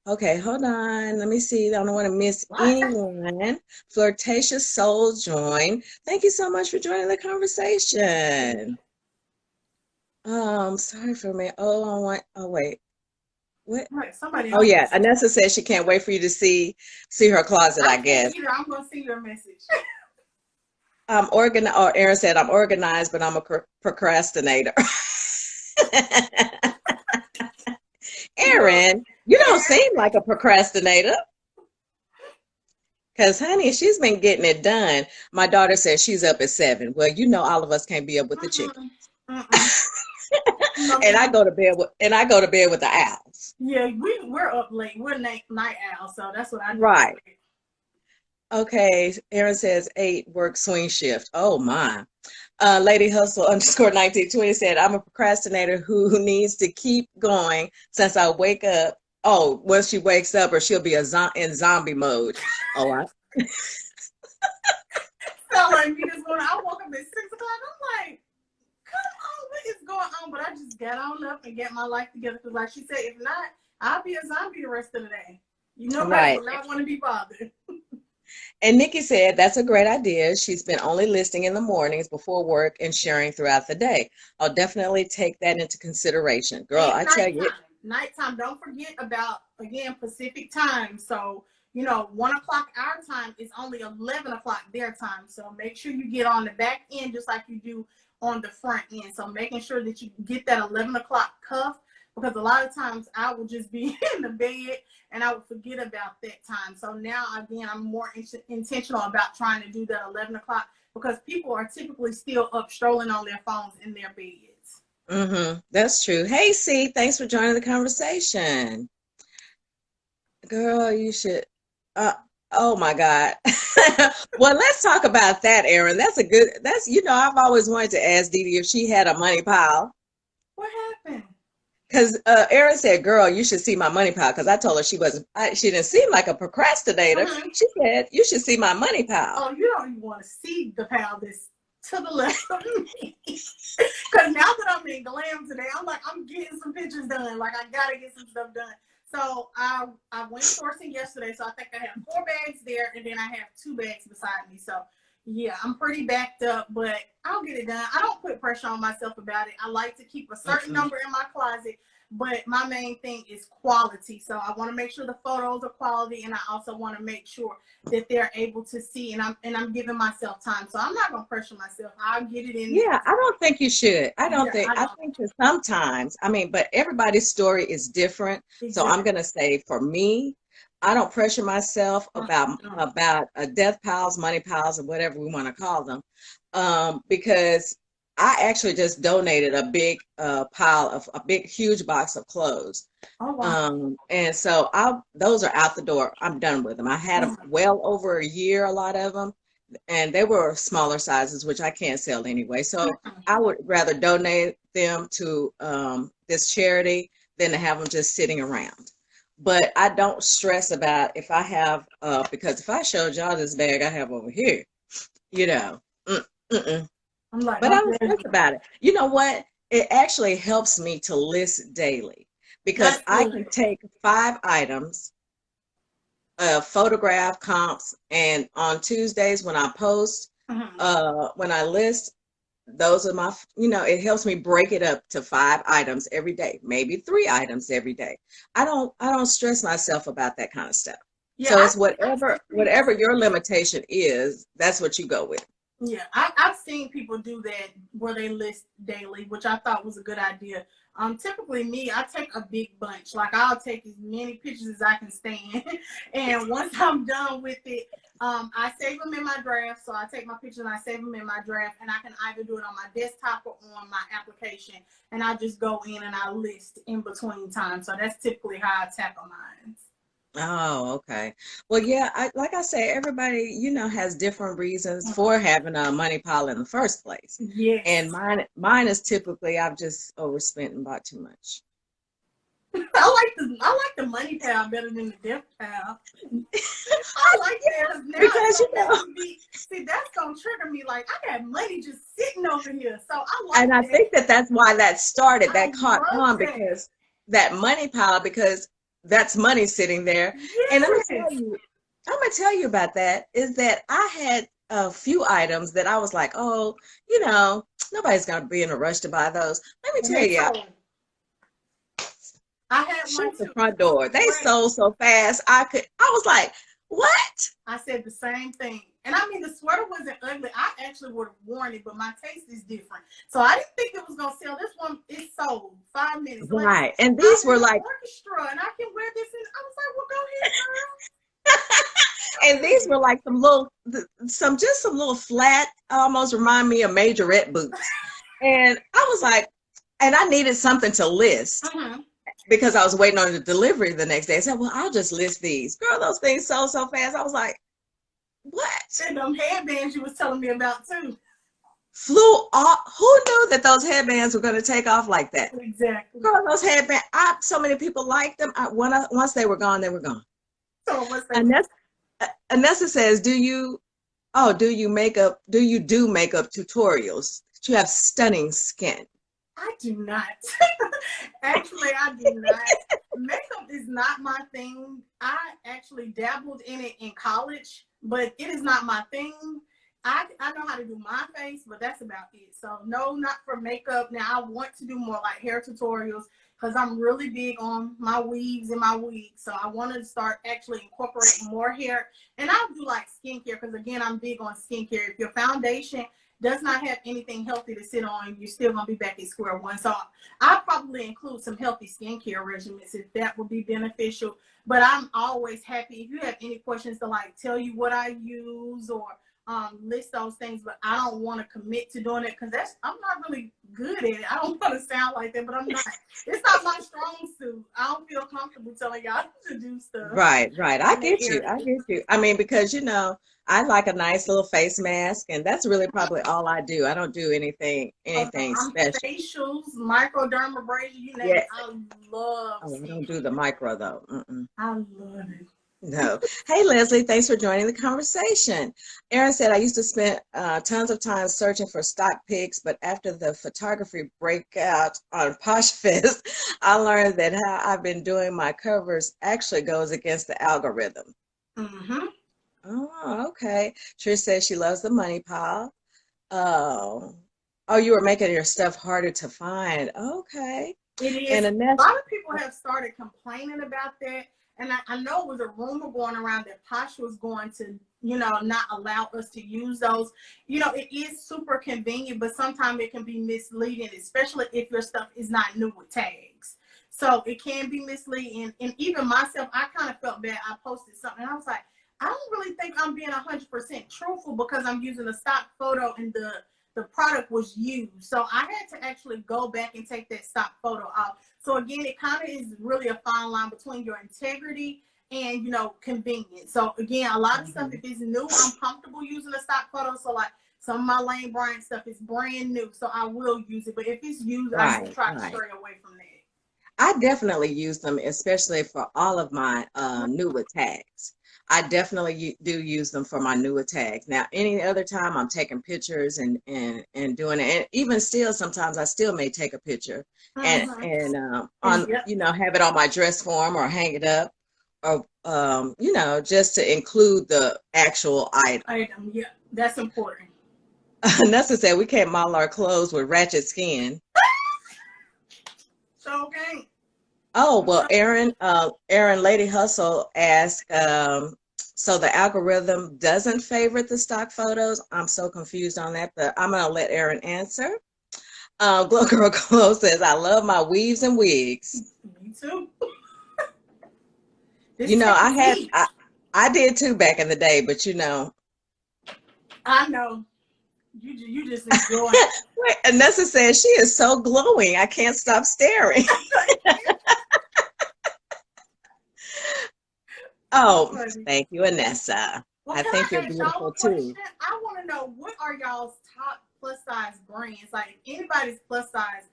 Okay, hold on. Let me see. I don't want to miss What? anyone. Flirtatious Soul join. Thank you so much for joining the conversation. Sorry for me. Oh wait. What? Right, somebody Oh else yeah. message. Anessa says she can't wait for you to see her closet, I I can't guess. either. I'm gonna see your message. I'm organized, or Aaron said I'm organized, but I'm a procrastinator. Look, Aaron, you it don't seem happens. like a procrastinator. Because, honey, she's been getting it done. My daughter says she's up at 7. Well, you know, all of us can't be up with the chicken. Mm-mm. Mm-mm. No, And I ma'am. go to bed with the owls. Yeah, we're up late. We're night owls, so that's what I do Right. instead. Okay. Aaron says 8 work swing shift. Oh my. Lady Hustle underscore 1920 said, I'm a procrastinator who needs to keep going since I wake up. Oh, once she wakes up, or she'll be in zombie mode. Oh, Sound like me this morning. I woke up at 6 o'clock. I'm like, come on, what is going on? But I just got on up and get my life together because, like she said, if not, I'll be a zombie the rest of the day. Nobody right. will not want to be bothered. And Nikki said, that's a great idea. She's been only listing in the mornings before work and sharing throughout the day. I'll definitely take that into consideration. Girl, And I tell you. nighttime. Don't forget about, again, Pacific time. So 1 o'clock our time is only 11 o'clock their time. So make sure you get on the back end just like you do on the front end. So making sure that you get that 11 o'clock cuff, because a lot of times I will just be in the bed and I would forget about that time. So now again, I'm more intentional about trying to do that 11 o'clock because people are typically still up strolling on their phones in their beds. That's true. Hey, C, thanks for joining the conversation. Girl, you should. Uh, oh my God. Well, let's talk about that, Aaron. I've always wanted to ask DeeDee if she had a money pile. What happened? because Erin said, "Girl, you should see my money pile." Because I told her she didn't seem like a procrastinator. Mhm. She said, "You should see my money pile." Oh, you don't even want to see the pal that's to the left of me. Because now that I'm in glam today, I'm like, I'm getting some pictures done. Like, I got to get some stuff done. So I went sourcing yesterday. So I think I have 4 bags there, and then I have 2 bags beside me. So yeah, I'm pretty backed up, but I'll get it done. I don't put pressure on myself about it. I like to keep a certain number in my closet, but my main thing is quality. So I want to make sure the photos are quality, and I also want to make sure that they're able to see, and I'm giving myself time. So I'm not gonna pressure myself. I'll get it in Yeah, there. I don't think you should. I don't Yeah, think, I I don't. think that sometimes, I mean, but everybody's story is different. So I'm Exactly. going to say for me, I don't pressure myself about death piles, money piles, or whatever we want to call them, because I actually just donated a big pile of a big, huge box of clothes. Oh wow. And so those are out the door. I'm done with them. I had them well over a year, a lot of them, and they were smaller sizes, which I can't sell anyway. So I would rather donate them to this charity than to have them just sitting around. But I don't stress about if I have, because if I showed y'all this bag I have over here, you know, mm-mm. I'm like, But I I'm don't stress ready. about it. You know what? It actually helps me to list daily because That's I good. can take 5 items, photograph comps, and on Tuesdays when I post, Mhm. when I list, those are my, it helps me break it up to 5 items every day, maybe 3 items every day. I don't stress myself about that kind of stuff. Yeah, So it's I've seen whatever your limitation is, that's what you go with. Yeah, I've seen people do that where they list daily, which I thought was a good idea. Typically me, I take a big bunch. Like I'll take as many pictures as I can stand, and once I'm done with it, I save them in my draft. So I take my pictures and I save them in my draft, and I can either do it on my desktop or on my application, and I just go in and I list in between time. So that's typically how I tackle mine. Oh, okay. Well, yeah, like I say, everybody, has different reasons for having a money pile in the first place. And Yes. mine is typically I've just overspent and bought too much. I like the money pal better than the death pal. I like that because now it's Because, gonna make me be. See, that's gonna trigger me. Like I got money just sitting over here, so I like and I that. think that's why that started, I that caught love on, that. because that money pile, because that's money sitting there. And Yes. I'm gonna tell you about that, is that I had a few items that I was like, oh, nobody's gonna be in a rush to buy those. Let me And tell they you, sold. I had one shut the too. front door. They Right. sold so fast. I was like, what? I said the same thing. And I mean, the sweater wasn't ugly. I actually would have worn it, but my taste is different. So I didn't think it was going to sell. This one, it sold 5 minutes. Like, Right. And I'm these in were the like, orchestra and I can wear this. And I was like, well, go ahead, and girl. Go these ahead. were like some little flat, almost remind me of majorette boots. And I was like, and I needed something to list Mm-hmm. because I was waiting on the delivery the next day. I said, well, I'll just list these. Girl, those things sold so fast. I was like, what? And them headbands you was telling me about too. Flew off. Who knew that those headbands were going to take off like that? Exactly. Girl, those headbands, so many people liked them. Once they were gone, they were gone. So what's that? And Anessa says, do you do makeup tutorials? You have stunning skin. I do not. Actually, I do not. Makeup is not my thing. I actually dabbled in it in college, but it is not my thing. I know how to do my face, but that's about it. So no, not for makeup. Now I want to do more like hair tutorials because I'm really big on my weaves and my wigs. So I want to start actually incorporating more hair. And I'll do like skincare because again, I'm big on skincare. If your foundation does not have anything healthy to sit on, you're still gonna be back at square one. So I'll probably include some healthy skincare regimens if that would be beneficial. But I'm always happy if you have any questions to like tell you what I use or list those things, but I don't want to commit to doing it because I'm not really good at it. I don't want to sound like that, but I'm not. It's not my strong suit. I don't feel comfortable telling y'all to do stuff. Right. I in that get you. area. I get you. I mean, because I like a nice little face mask, and that's really probably all I do. I don't do Oh, no, anything I'm special. facials, microdermabrasion, you name Yeah. it. I love Oh, I skin don't do the care. micro though. Mm-mm. I love it. No. Hey, Leslie, thanks for joining the conversation. Erin said, I used to spend tons of time searching for stock pics, but after the photography breakout on Posh Fest, I learned that how I've been doing my covers actually goes against the algorithm. Mm-hmm. Oh, okay. Trish says she loves the money pile. Oh, oh, you were making your stuff harder to find. Okay. It And is. A Annette, lot of people have started complaining about that. And I know it was a rumor going around that Posh was going to, not allow us to use those. It is super convenient, but sometimes it can be misleading, especially if your stuff is not new with tags. So it can be misleading. And even myself, I kind of felt bad. I posted something and I was like, I don't really think I'm being 100% truthful because I'm using a stock photo and the product was used. So I had to actually go back and take that stock photo out. So again, it kind of is really a fine line between your integrity and, convenience. So again, a lot of stuff, if it's new, I'm comfortable using a stock photo. So like some of my Lane Bryant stuff is brand new, so I will use it. But if it's used, I do right, try to right. stray away from that. I definitely use them, especially for all of my newer tags. I definitely do use them for my newer tags. Now, any other time I'm taking pictures and doing it, and even still, sometimes I still may take a picture and Mm-hmm. And on yep, have it on my dress form or hang it up, or just to include the actual item. item, yeah, that's important. Nessa said we can't model our clothes with ratchet skin. So okay. Oh, well, Aaron Lady Hustle asked, so the algorithm doesn't favorite the stock photos? I'm so confused on that, but I'm gonna let Aaron answer. Glow Girl Glow says, I love my weaves and wigs. Me too. You This know, takes heat. I did too back in the day, but I know. You just enjoy it. wait, Anessa says she is so glowing, I can't stop staring. Oh, Funny. thank you, Anessa. Well, I can think you're I ask y'all beautiful a question? too. I want to know, what are y'all's top plus size brands? Like, if anybody's plus size,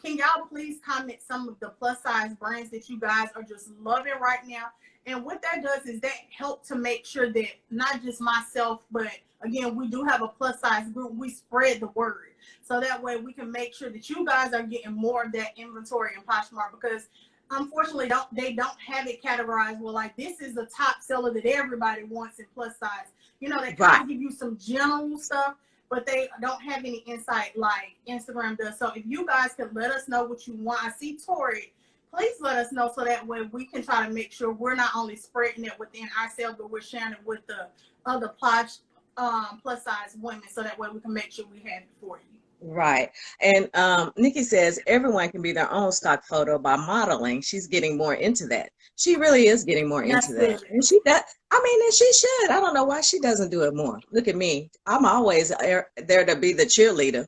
can y'all please comment some of the plus size brands that you guys are just loving right now? And what that does is that help to make sure that not just myself, but again, we do have a plus size group. We spread the word. So that way we can make sure that you guys are getting more of that inventory in Poshmark, because unfortunately they don't have it categorized well, like this is the top seller that everybody wants in plus size. They kind Right. of give you some general stuff, but they don't have any insight like Instagram does. So if you guys could let us know what you want, I see Tori, please let us know so that way we can try to make sure we're not only spreading it within ourselves, but we're sharing it with the other plus size women, so that way we can make sure we have it for you. Right. And Nikki says everyone can be their own stock photo by modeling. She's getting more into that. She really is getting more into That's that. it. And she does. I mean, and she should. I don't know why she doesn't do it more. Look at me. I'm always there to be the cheerleader.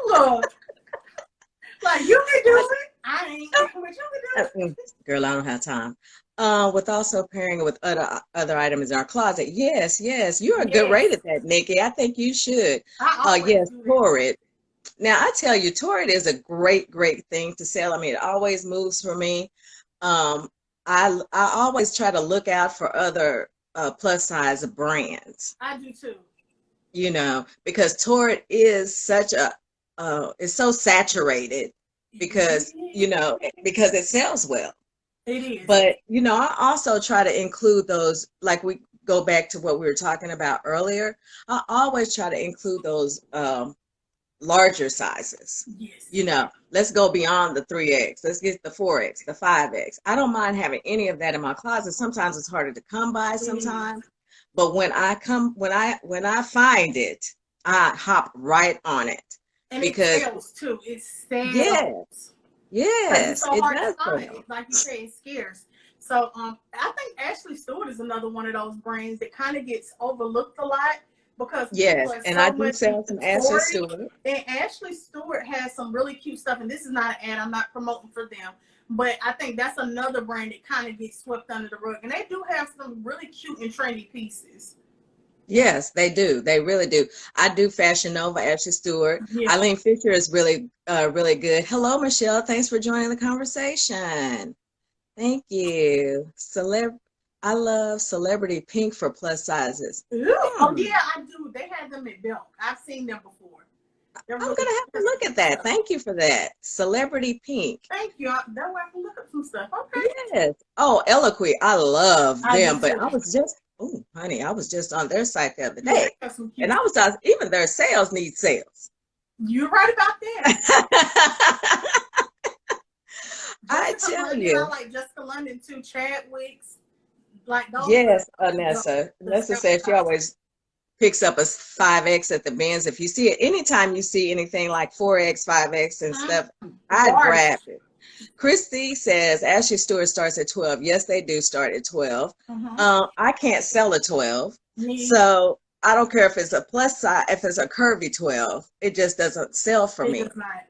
Look, like, you can do it. I ain't, but you can do it. Girl, I don't have time. With also pairing with other items in our closet. Yes, yes. You're a good rate Yes, at that, Nikki. I think you should. I always Yes, do that. Torrid. Now, I tell you, Torrid is a great, great thing to sell. I mean, it always moves for me. Um, I always try to look out for other plus size brands, I do too. because Torrid is such it's so saturated because, because it sells well. It is. But, I also try to include those, like we go back to what we were talking about earlier. I always try to include those larger sizes. Yes. Let's go beyond the 3X. Let's get the 4X, the 5X. I don't mind having any of that in my closet. Sometimes it's harder to come by sometimes. But when I find it, I hop right on it. And Because it sells too. It sells. Because it's yes, so it hard to does find. sell. Like you say, it's scarce. So I think Ashley Stewart is another one of those brands that kind of gets overlooked a lot. because Yes, people are and I so do much sell some into Ashley Tory. Stewart. And Ashley Stewart has some really cute stuff. And this is not an ad. I'm not promoting for them. But I think that's another brand that kind of gets swept under the rug. And they do have some really cute and trendy pieces. Yes, they do. They really do. I do Fashion Nova, Ashley Stewart. Yeah. Eileen Fisher is really, really good. Hello, Michelle. Thanks for joining the conversation. Thank you. I love Celebrity Pink for plus sizes. Ooh. Oh, yeah, I do. They had them at Belk. I've seen them before. They're I'm really gonna have to look at that. Thank you for that. Celebrity Pink. Thank you. That way I can look up some stuff. Okay. Yes. Oh, Eloquy. I love I them, do but too. I was just, oh, honey, I was just on their site the other Yeah, day, they got some cute and I was just, even their sales need sales. You're right about that. I Jessica tell London, you. I like Jessica London too. Chadwick's, like those. Yes, The Nessa says she always picks up a 5X at the bins. If you see it, anytime you see anything like 4X, 5X and stuff, I grab it. Christy says Ashley Stewart starts at 12. Yes, they do start at 12. I can't sell a 12. So I don't care if it's a plus size, if it's a curvy 12, it just doesn't sell for me. Does not.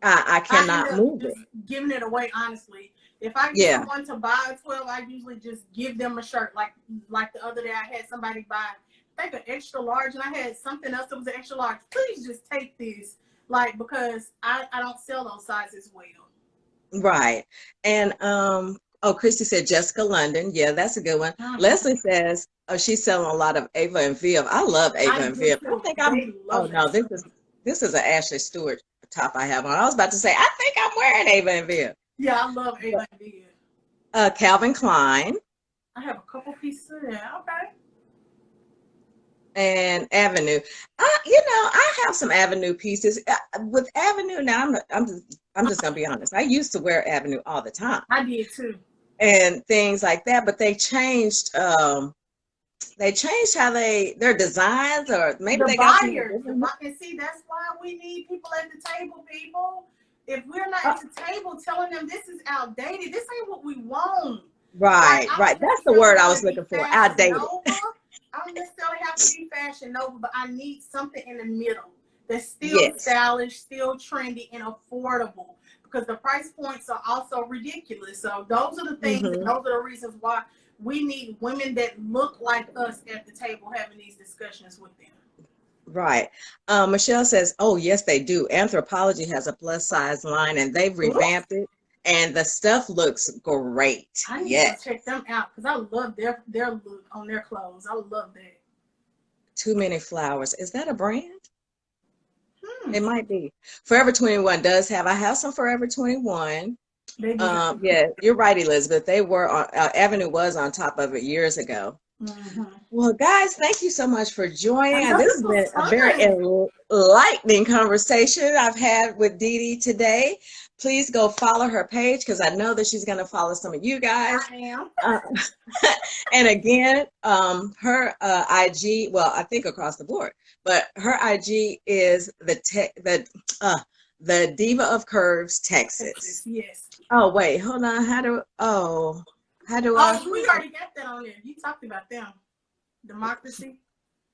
I cannot move it. Giving it away, honestly. If I get someone to buy a 12, I usually just give them a shirt. Like the other day, I had somebody buy, I think, an extra large, and I had something else that was an extra large. Please just take this, like, because I don't sell those sizes well. Right. And oh, Christy said Jessica London. Yeah, that's a good one. Leslie says, oh, she's selling a lot of Ava and Viv. I love Ava and Viv. I think this is an Ashley Stewart top I have on. I was about to say, I think I'm wearing Ava and Viv. Yeah, I love Ava and Viv. Calvin Klein. I have a couple pieces of that. Okay. And Avenue. I have some Avenue pieces. With Avenue now, I'm just gonna be honest. I used to wear Avenue all the time. I did too. And things like that, but they changed how their designs, or maybe they got buyers. And see, that's why we need people at the table, people. If we're not at the table telling them this is outdated, this ain't what we want. Right. That's the word I was looking for. Outdated. I don't necessarily have to be Fashion Nova, but I need something in the middle that's still stylish, still trendy, and affordable, because the price points are also ridiculous. So those are the things, and those are the reasons why we need women that look like us at the table having these discussions with them. Right. Michelle says, oh, yes, they do. Anthropology has a plus size line, and they've revamped it, and the stuff looks great. I need to check them out, because I love their look on their clothes. I love that. Too Many Flowers. Is that a brand? It might be. Forever 21 does have. I have some Forever 21. Yeah, you're right, Elizabeth. They were on Avenue was on top of it years ago. Well, guys, thank you so much for joining. This has been a very enlightening conversation I've had with DeeDee today. Please go follow her page, because I know that she's going to follow some of you guys. I am. And again, her IG, well, I think across the board, but her IG is the Diva of Curves, Texas. Yes. Oh, wait, hold on. How do I? We already got that on there. You talked about them. Democracy.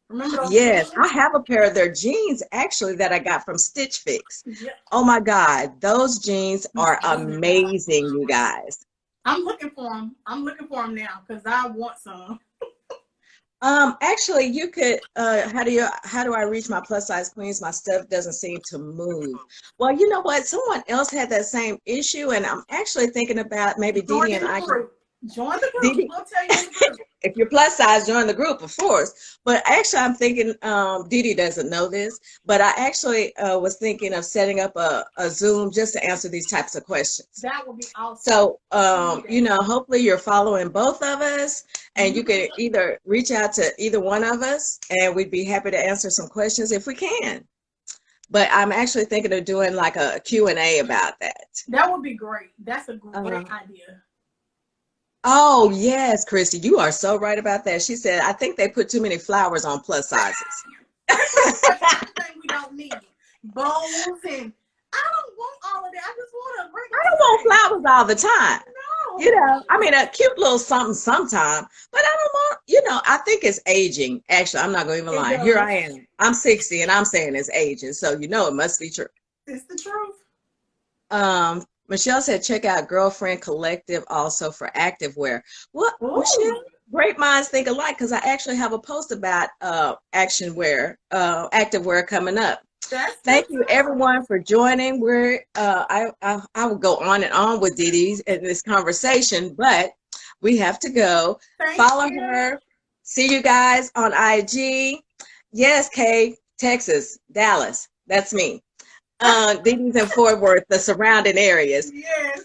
Remember those? Yes, I have a pair of their jeans actually that I got from Stitch Fix. Yep. Oh my God, those jeans are amazing, you guys. I'm looking for them. I'm looking for them now, because I want some. Actually, you could. How do I reach my plus size queens? My stuff doesn't seem to move. Well, you know what? Someone else had that same issue, and I'm actually thinking about maybe DeeDee and I. Join the group. We'll tell you in the group. If you're plus size, join the group, of course. But actually, I'm thinking, DeeDee doesn't know this, but I actually was thinking of setting up a Zoom just to answer these types of questions. That would be awesome. So, hopefully you're following both of us, and you can either reach out to either one of us, and we'd be happy to answer some questions if we can. But I'm actually thinking of doing like a Q&A about that. That would be great. That's a great idea. Oh, yes, Christy, you are so right about that. She said, I think they put too many flowers on plus sizes. Everything we don't need. Bows, and I don't want all of that. I just want a regular. I don't want flowers all the time. No. I mean, a cute little something sometime, but I don't want I think it's aging. Actually, I'm not going to even It lie. Here does. I am. I'm 60 and I'm saying it's aging. So, it must be true. It's the truth. Michelle said, check out Girlfriend Collective also for activewear. What, Ooh, Michelle? Great minds think alike, because I actually have a post about activewear coming up. that's good Thank you too. everyone for joining. I will go on and on with DeeDee in this conversation, but we have to go. Thank Follow you. her. See you guys on IG. Yes, Kay, Texas, Dallas. That's me. DeeDee's in Fort Worth, the surrounding areas. Yes.